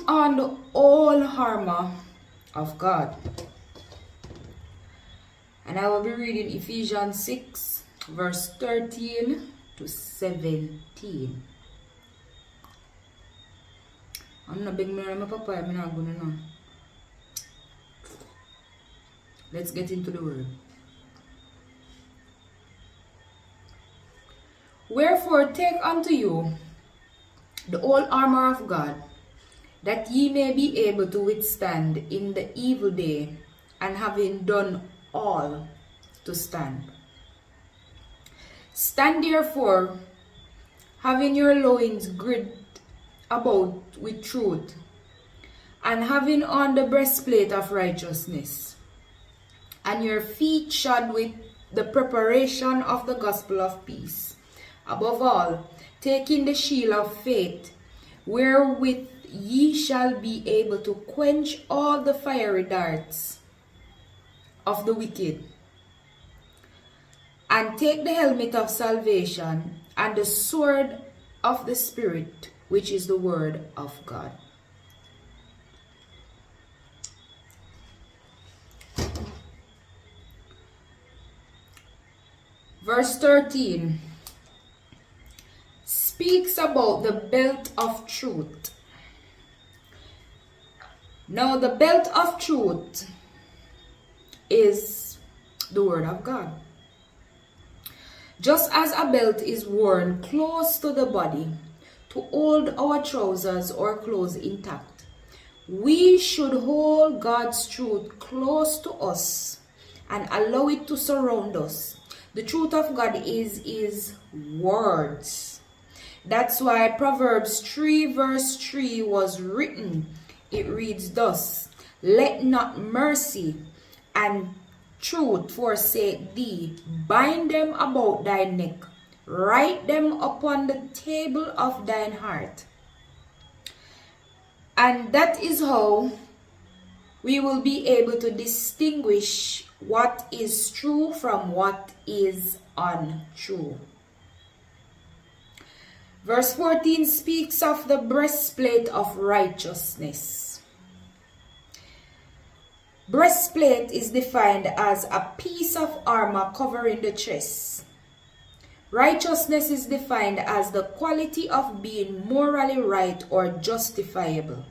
put on the whole armor of God. And I will be reading Ephesians 6, verse 13 to 17. I'm not big man, my papa, I'm not going to know. Let's get into the word. Wherefore take unto you the whole armor of God, that ye may be able to withstand in the evil day, and having done all, to stand. Stand therefore, having your loins girt about with truth, and having on the breastplate of righteousness, and your feet shod with the preparation of the gospel of peace. Above all, taking the shield of faith, wherewith ye shall be able to quench all the fiery darts of the wicked, and take the helmet of salvation, and the sword of the Spirit, which is the word of God. Verse 13 speaks about the belt of truth. Now, the belt of truth is the word of God. Just as a belt is worn close to the body to hold our trousers or clothes intact, we should hold God's truth close to us and allow it to surround us. The truth of God is His words. That's why Proverbs 3 verse 3 was written. It reads thus: let not mercy and truth forsake thee. Bind them about thy neck. Write them upon the table of thine heart. And that is how we will be able to distinguish what is true from what is untrue. Verse 14 speaks of the breastplate of righteousness. Breastplate is defined as a piece of armor covering the chest. Righteousness is defined as the quality of being morally right or justifiable.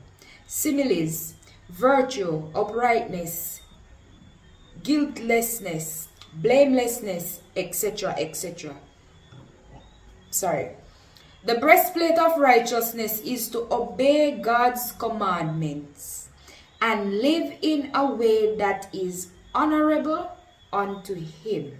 Similes: virtue, uprightness, guiltlessness, blamelessness, etc., etc. The breastplate of righteousness is to obey God's commandments and live in a way that is honorable unto Him.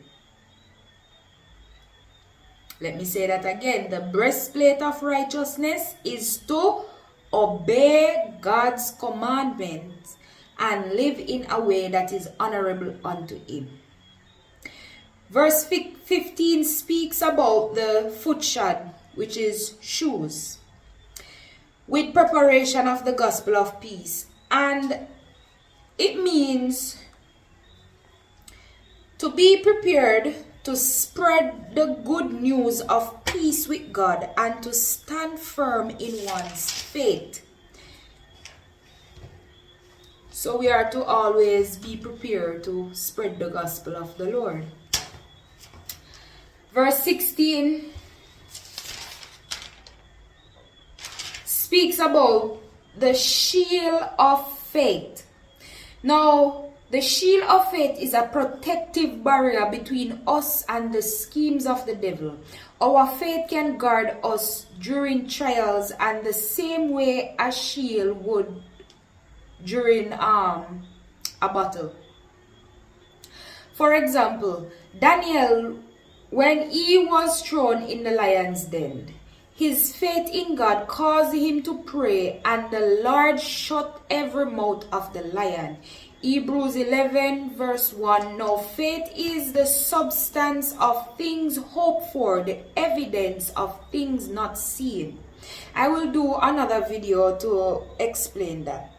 Let me say that again. The breastplate of righteousness is to obey God's commandments and live in a way that is honorable unto Him. Verse 15 speaks about the footshod, which is shoes, with preparation of the gospel of peace. And it means to be prepared to spread the good news of peace with God and to stand firm in one's faith. So we are to always be prepared to spread the gospel of the Lord. Verse 16 speaks about the shield of faith. Now, the shield of faith is a protective barrier between us and the schemes of the devil. Our faith can guard us during trials, and the same way a shield would during a battle. For example, Daniel, when he was thrown in the lion's den, his faith in God caused him to pray, and the Lord shut every mouth of the lion. Hebrews 11 verse 1. Now faith is the substance of things hoped for, the evidence of things not seen. I will do another video to explain that.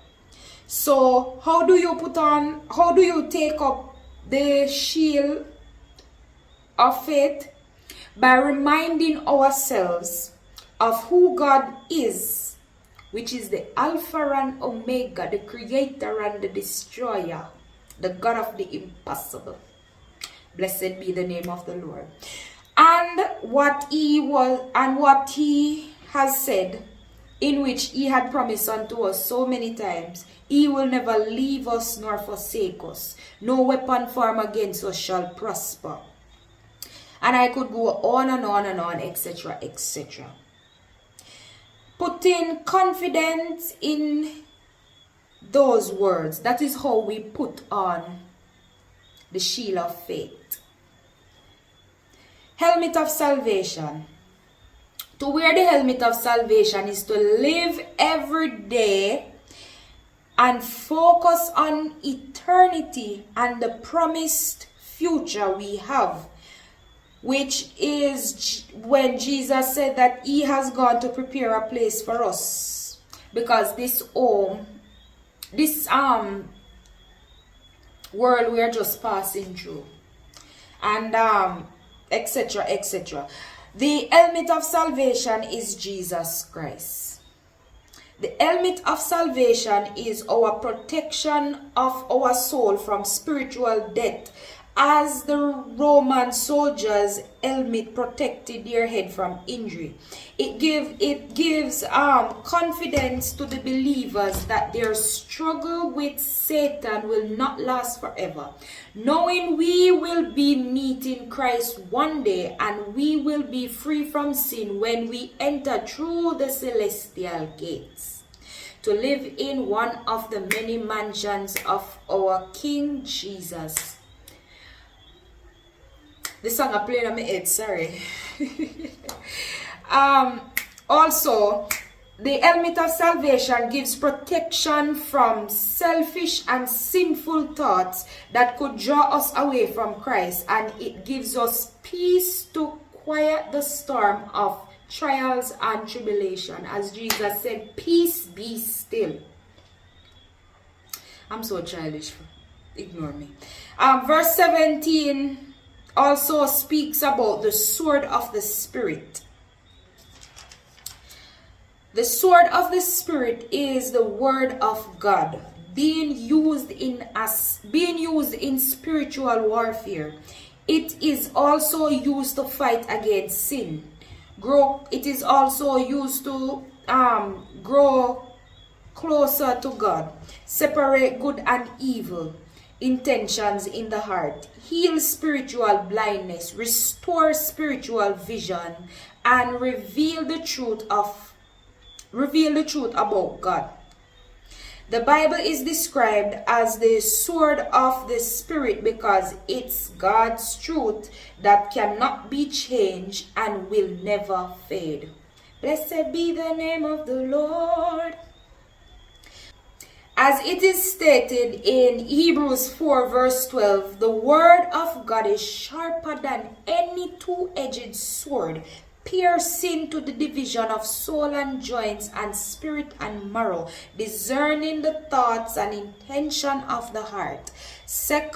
So how do you take up the shield of faith? By reminding ourselves of who God is, which is the Alpha and Omega, the creator and the destroyer, the God of the impossible. Blessed be the name of the Lord. And what he has said, in which he had promised unto us so many times, he will never leave us nor forsake us. No weapon formed against us shall prosper. And I could go on and on and on, etc., etc. Putting confidence in those words, that is how we put on the shield of faith. Helmet of salvation. To wear the helmet of salvation is to live every day and focus on eternity and the promised future we have, which is when Jesus said that he has gone to prepare a place for us, because this world we are just passing through, and etc., etc. The helmet of salvation is Jesus Christ. The helmet of salvation is our protection of our soul from spiritual death, as the Roman soldiers' helmet protected their head from injury. It gives confidence to the believers that their struggle with Satan will not last forever, knowing we will be meeting Christ one day and we will be free from sin when we enter through the celestial gates to live in one of the many mansions of our King Jesus. The song I played on my head, sorry. Also, the helmet of salvation gives protection from selfish and sinful thoughts that could draw us away from Christ, and it gives us peace to quiet the storm of trials and tribulation. As Jesus said, peace be still. I'm so childish, ignore me. Verse 17 also speaks about the sword of the Spirit. The sword of the Spirit is the word of God being used in spiritual warfare. It is also used to fight against sin. It is also used to grow closer to God, separate good and evil intentions in the heart, heal spiritual blindness, restore spiritual vision, and reveal the truth about God. The Bible is described as the sword of the Spirit because it's God's truth that cannot be changed and will never fade. Blessed be the name of the Lord. As it is stated in Hebrews 4 verse 12, the word of God is sharper than any two-edged sword, piercing to the division of soul and joints and spirit and marrow, discerning the thoughts and intention of the heart. 2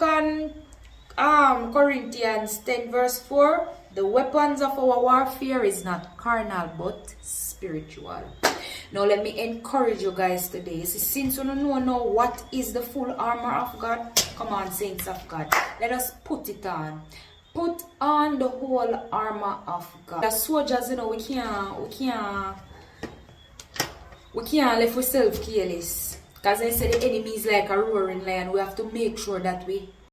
Corinthians 10 verse 4, the weapons of our warfare is not carnal but spiritual. Now let me encourage you guys today. See, since you don't know what is the full armor of God, come on, saints of God, let us put it on. Put on the whole armor of God. As soldiers, we can't live ourselves careless. Because I said the enemy is like a roaring lion. We have to make sure that we